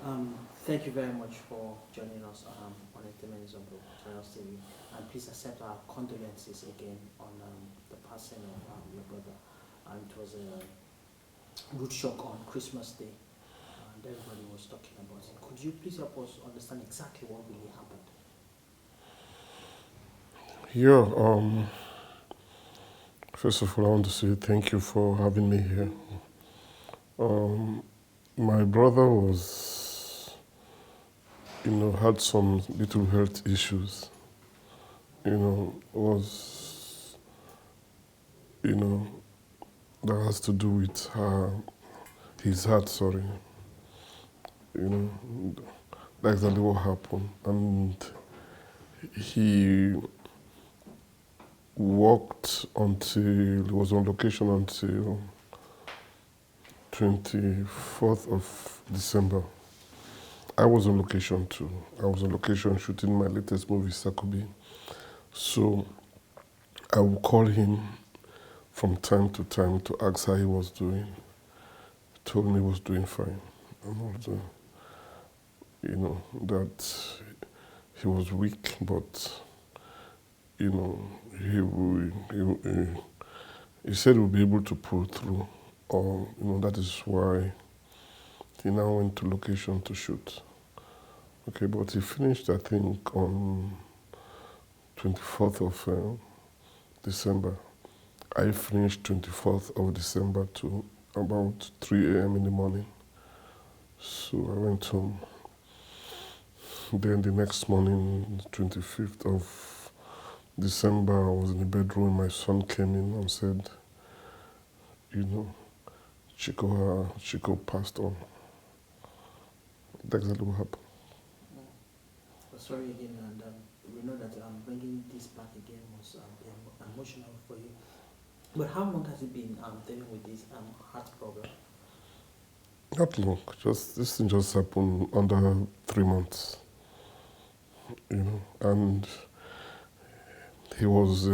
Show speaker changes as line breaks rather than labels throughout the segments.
Thank you very much for joining us on Intimates of Channels TV. And please accept our condolences again on the passing of your brother. It was a rude shock on Christmas Day, and everybody was talking about it. Could you please help us understand exactly what really happened?
Yeah, first of all, I want to say thank you for having me here. Um, my brother had some little health issues, was, you know, that has to do with his heart, sorry. You know, that's exactly what happened. And he worked until, he was on location until 24th of December. I was on location too. I was on location shooting my latest movie, Sakubi. So I would call him from time to time to ask how he was doing. He told me he was doing fine. And also, that he was weak, but, you know, he said he would be able to pull through. That is why he now went to location to shoot. Okay, but he finished, I think, on 24th of December. I finished 24th of December to about 3 a.m. in the morning. So I went home. Then the next morning, 25th of December, I was in the bedroom. My son came in and said, you know, Chico passed on. That's exactly what happened.
Sorry again, and we know that bringing this back again was emotional for you. But how long has it been dealing with this heart problem?
Not long. Just this thing just happened under 3 months. And he was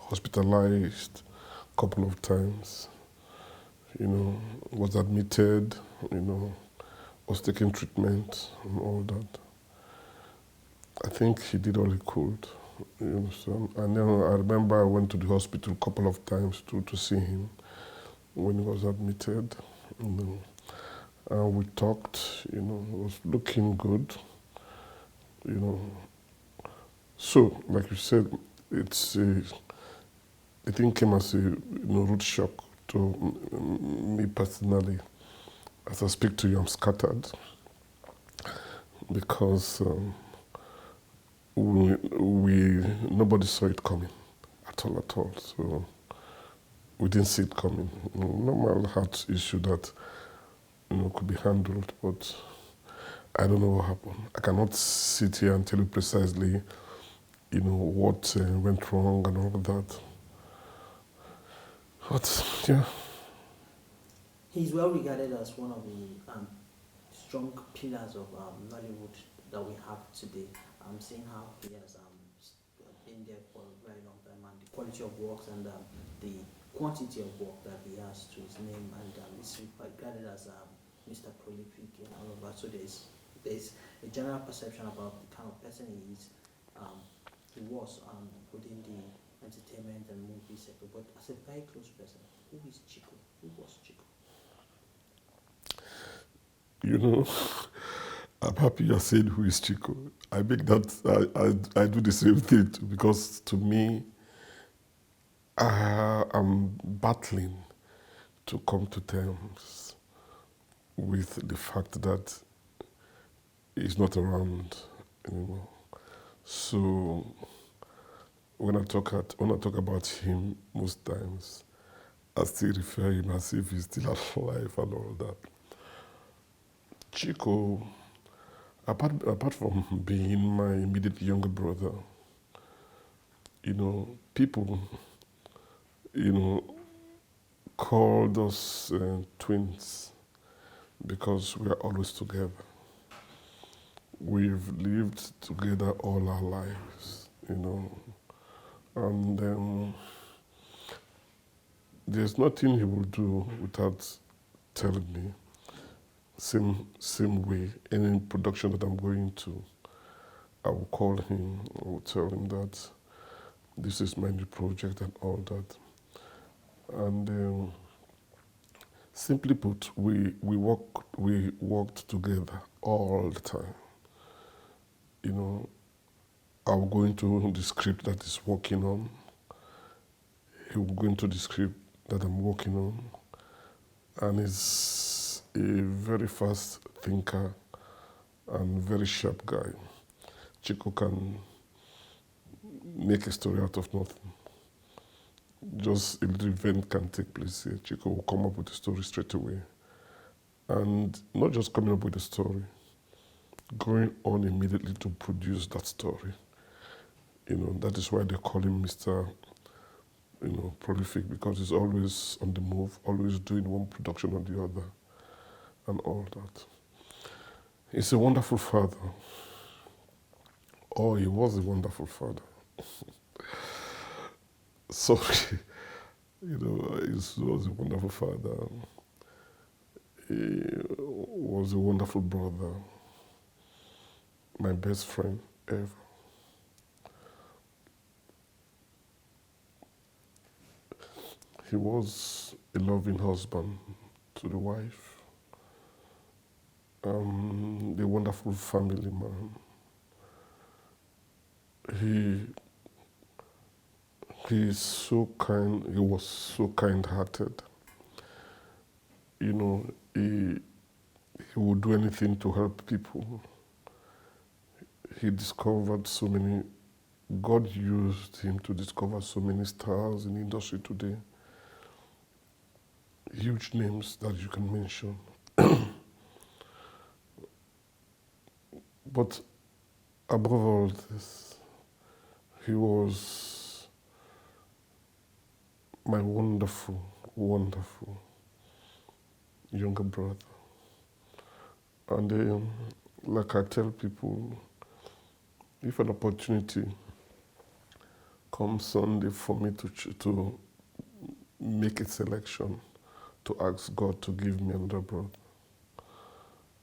hospitalized a couple of times. Was admitted. Was taking treatment and all that. I think he did all he could. You understand? And then I remember I went to the hospital a couple of times to see him when he was admitted. And we talked. It was looking good. You know, so like you said, it's the thing came as a rude shock to me personally. As I speak to you, I'm scattered because we nobody saw it coming at all, at all. So we didn't see it coming. Normal heart issue that could be handled, but I don't know what happened. I cannot sit here and tell you precisely, what went wrong and all of that. But yeah,
He's well regarded as one of the strong pillars of Nollywood that we have today. I'm seeing how he has been there for a very long time, and the quality of works and the quantity of work that he has to his name, and he's regarded as Mr. Prolific and all of that. So there's a general perception about the kind of person he is. He was within the entertainment and movie sector, but as a very close person, who is Chico? Who was Chico?
you know, I'm happy you're saying who is Chico. I make that, I do the same thing too, because to me, I'm battling to come to terms with the fact that he's not around anymore. So when I talk about him, most times I still refer him as if he's still alive and all that. Chico, apart from being my immediate younger brother, people, you know, called us twins because we are always together. We've lived together all our lives. And there's nothing he will do without telling me. same way. Any production that I'm going to, I will call him. I will tell him that this is my new project and all that. And simply put, we worked together all the time. You know, I will go into the script that he's working on. He will go into the script that I'm working on. And he's a very fast thinker and very sharp guy. Chico can make a story out of nothing. Just a little event can take place here. Chico will come up with a story straight away. And not just coming up with a story, going on immediately to produce that story. You know, that is why they call him Mr. Prolific, because he's always on the move, always doing one production or the other, and all that. He's a wonderful father. Oh, he was a wonderful father. Sorry, he was a wonderful father. He was a wonderful brother. My best friend ever. He was a loving husband to the wife. A wonderful family man. He's so kind. He was so kind-hearted. You know, he would do anything to help people. He discovered so many. God used him to discover so many stars in the industry today. Huge names that you can mention. But above all this, he was my wonderful, wonderful younger brother. And like I tell people, if an opportunity comes Sunday for me to make a selection, to ask God to give me another brother,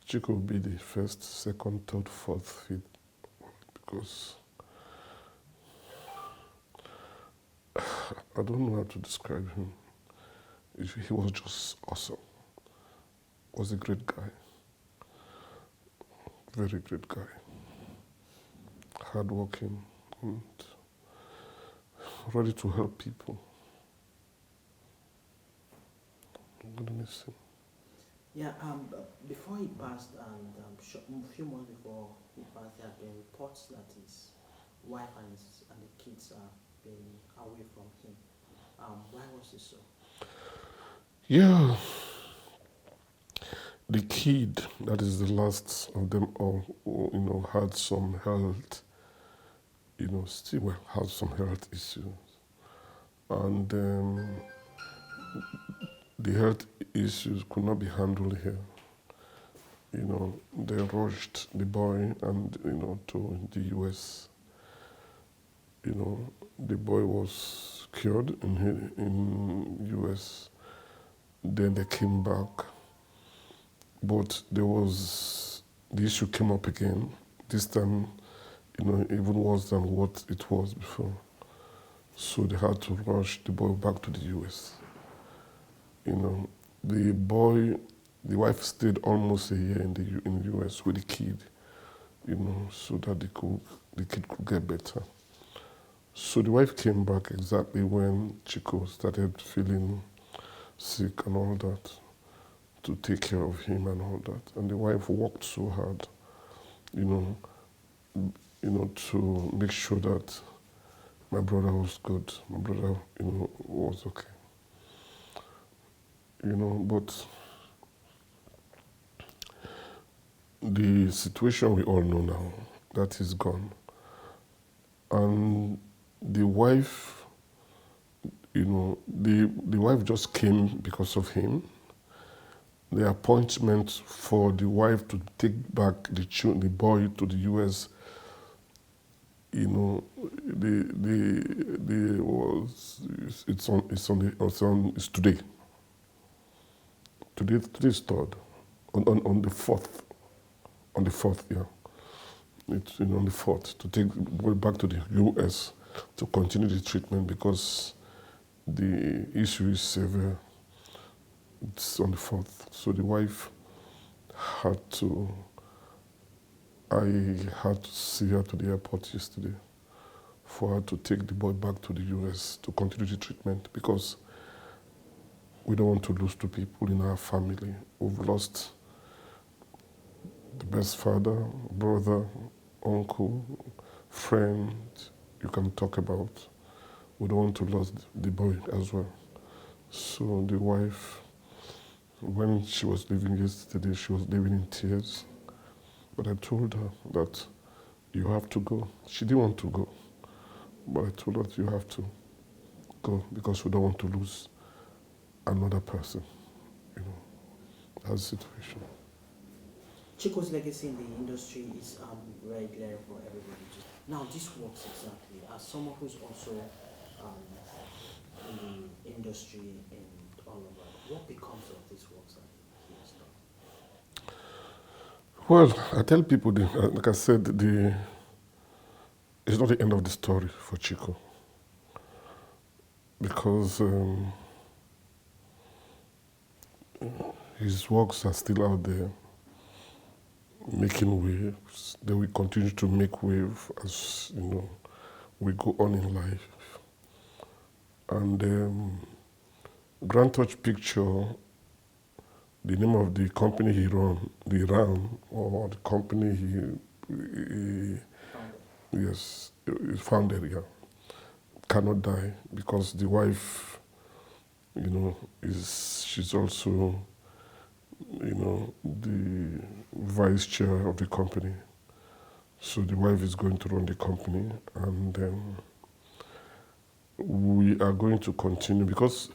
Chico will be the first, second, third, fourth, fifth, because I don't know how to describe him. He was just awesome. Was a great guy. Very great guy. Hardworking and ready to help people. I'm gonna miss him.
Yeah, before he passed, and a few months before he passed, there have been reports that his wife and the kids have been away from him. Why was this so?
Yeah, the kid, that is the last of them all, who, had some health, still has some health issues. And the health issues could not be handled here. They rushed the boy and, to the US. The boy was cured in US. Then they came back. But the issue came up again. This time, even worse than what it was before. So they had to rush the boy back to the US. The wife stayed almost a year in the US with the kid, so that the kid could get better. So the wife came back exactly when Chico started feeling sick and all that, to take care of him and all that. And the wife worked so hard, to make sure that my brother was good. My brother, was okay. But the situation we all know now, that he's gone. And the wife, the wife just came because of him. The appointment for the wife to take back the boy to the US, it's today. Today's third. on the 4th. On the 4th, yeah. It's on the 4th to take the boy back to the US to continue the treatment because the issue is severe. It's on the 4th. So the wife had to, I had to see her to the airport yesterday for her to take the boy back to the US to continue the treatment because we don't want to lose two people in our family. We've lost the best father, brother, uncle, friend you can talk about. We don't want to lose the boy as well. So the wife, when she was leaving yesterday, she was leaving in tears. But I told her that you have to go. She didn't want to go. But I told her you have to go because we don't want to lose another person. That's the situation.
Chico's legacy in the industry is very clear for everybody. Now, this works exactly. As someone who's also in the industry and all of that, what becomes of these works that he has done?
Well, I tell people, like I said, it's not the end of the story for Chico because his works are still out there making waves. They will continue to make wave as we go on in life. And Grand Touch Picture, the name of the company he ran, or the company he yes, he founded, yeah, cannot die because the wife, she's also, the vice chair of the company. So the wife is going to run the company, and we are going to continue because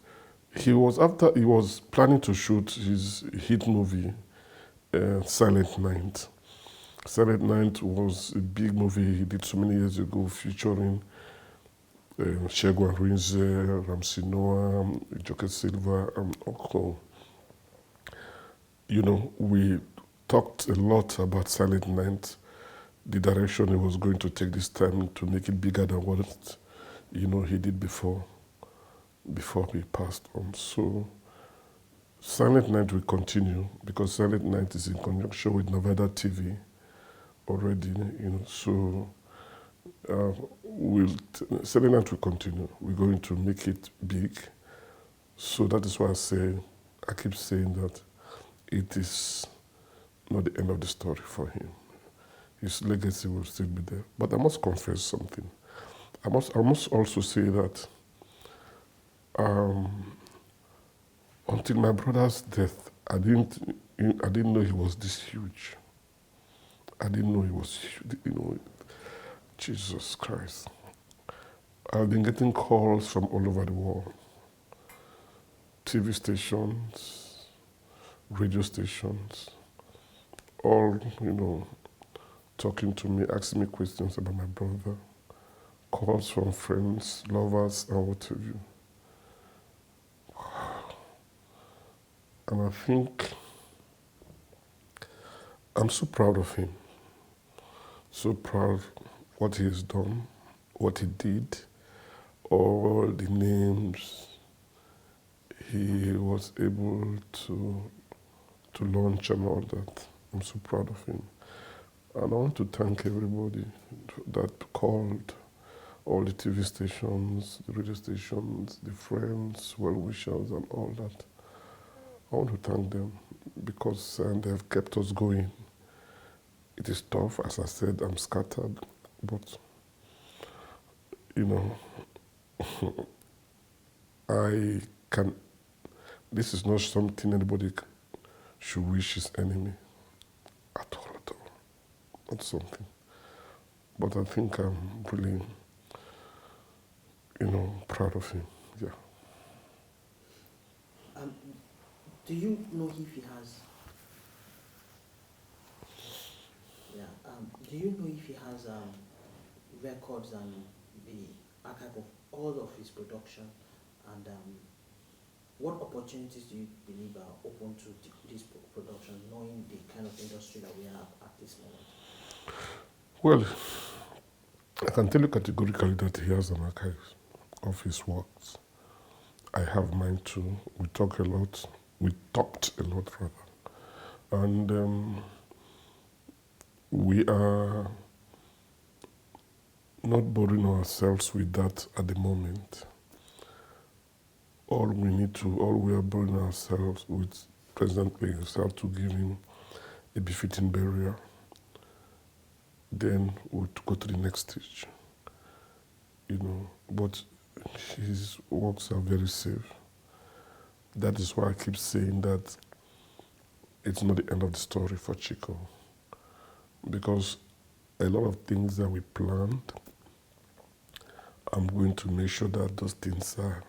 he was planning to shoot his hit movie, Silent Night. Silent Night was a big movie he did so many years ago, featuring Shegwan Rinze, Ramsey Noah, Joker Silva, and Oko. We talked a lot about Silent Night, the direction he was going to take this time to make it bigger than what he did before he passed on. So Silent Night will continue because Silent Night is in conjunction with Nevada TV already, so Silent Night will continue. We're going to make it big. So that is why I keep saying that it is not the end of the story for him. His legacy will still be there. But I must confess something. I must also say that until my brother's death, I didn't know he was this huge. I didn't know he was huge. Jesus Christ. I've been getting calls from all over the world. TV stations, radio stations, all, talking to me, asking me questions about my brother. Calls from friends, lovers, and what have you. And I think I'm so proud of him. So proud what he has done, what he did, all the names he was able to launch and all that. I'm so proud of him. And I want to thank everybody that called, all the TV stations, the radio stations, the friends, well-wishers, and all that. I want to thank them because they have kept us going. It is tough, as I said, I'm scattered, but, this is not something anybody should wish his enemy at all, not something. But I think I'm really, proud of him, yeah.
Do you know if he has? Yeah. Do you know if he has records and the archive of all of his production, and what opportunities do you believe are open to this production, knowing the kind of industry that we have at this moment?
Well, I can tell you categorically that he has an archive of his works. I have mine too. We talk a lot. We talked a lot, rather. And we are not bothering ourselves with that at the moment. All we are bothering ourselves with presently is how to give him a befitting burial. Then we'll go to the next stage. But his works are very safe. That is why I keep saying that it's not the end of the story for Chico. Because a lot of things that we planned, I'm going to make sure that those things are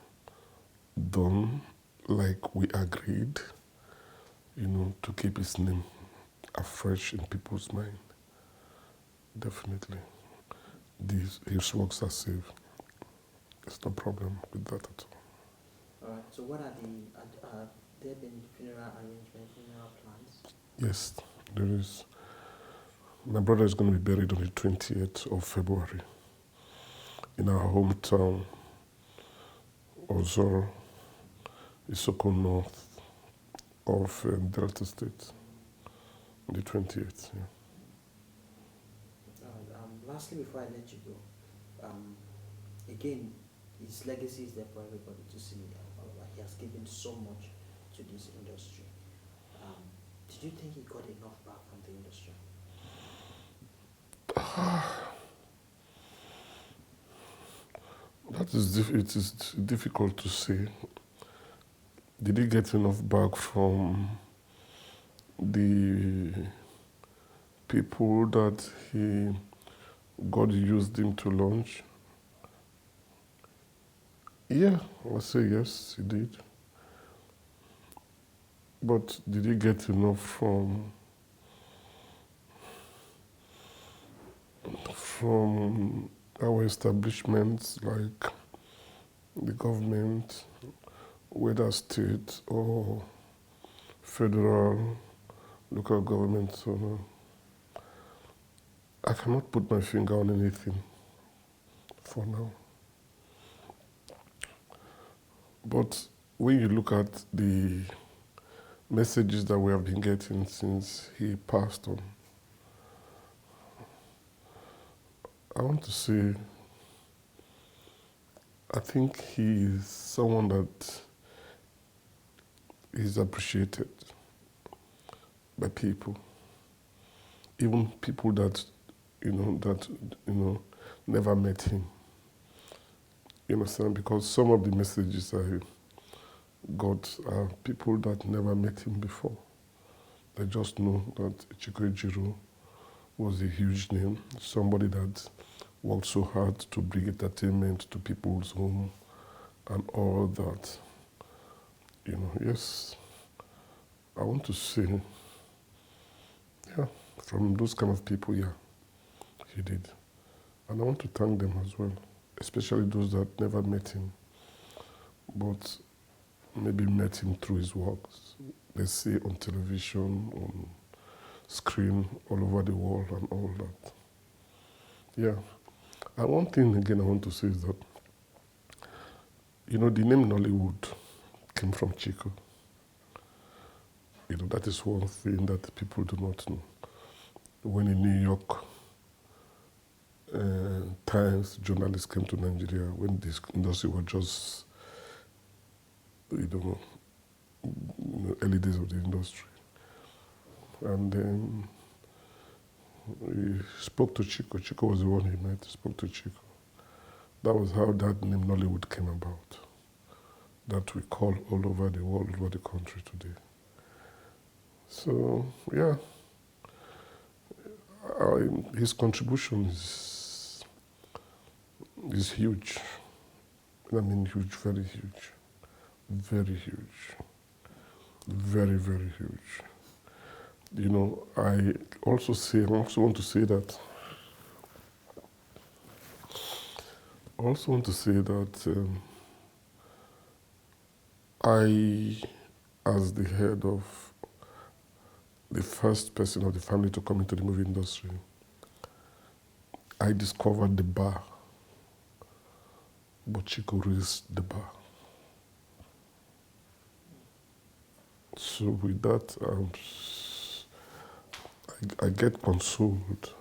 done like we agreed, to keep his name afresh in people's mind. Definitely. His works are safe. There's no problem with that at all.
All right. So what are there been funeral arrangements, funeral plans?
Yes, there is. My brother is going to be buried on the 20th of February in our hometown, Ozoro, Isoko North of Delta State, on the 20th. Yeah.
Lastly, before I let you go, again, his legacy is there for everybody to see. He has given so much to this industry. Did you think he got enough back from the industry?
It is difficult to say. Did he get enough back from the people that God used him to launch? Yeah, I'll say yes, he did. But did he get enough from our establishments like the government, whether state or federal, local government? So I cannot put my finger on anything for now. But when you look at the messages that we have been getting since he passed on, I want to say, I think he is someone that is appreciated by people, even people that never met him. You understand? Because some of the messages I got are people that never met him before. They just know that Chico Ejiro was a huge name, somebody that worked so hard to bring entertainment to people's home and all that. Yes, I want to say, yeah, from those kind of people, yeah, he did. And I want to thank them as well, especially those that never met him, but maybe met him through his works. They see on television, on screen, all over the world and all that. Yeah. And one thing again I want to say is that, the name Nollywood came from Chico. That is one thing that people do not know. When in New York, Times journalists came to Nigeria, when this industry was just, early days of the industry. And then he spoke to Chico. Chico was the one he met, spoke to Chico. That was how that name Nollywood came about, that we call all over the world, all over the country today. So, yeah, his contribution is huge. I mean, huge, very huge. Very huge. Very, very huge. I also want to say that I, as the head of the first person of the family to come into the movie industry, I discovered the bar, but Chico raised the bar. So with that, I get consoled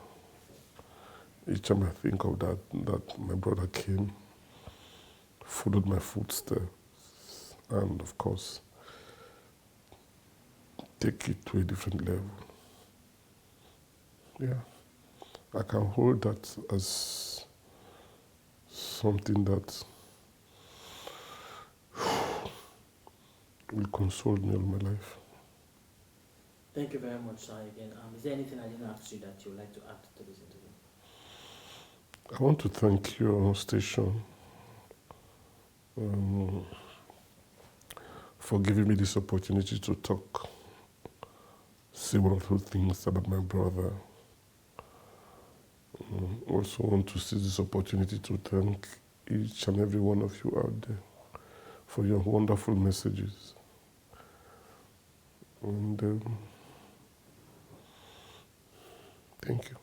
each time I think of that my brother came, followed my footsteps, and of course, take it to a different level. Yeah, I can hold that as something that will console me all my life.
Thank you very much, sir. Again, is there anything I didn't ask you that you would like to add to this interview?
I want to thank your station um, for giving me this opportunity to talk, say one or two things about my brother. Also want to seize this opportunity to thank each and every one of you out there for your wonderful messages. And thank you.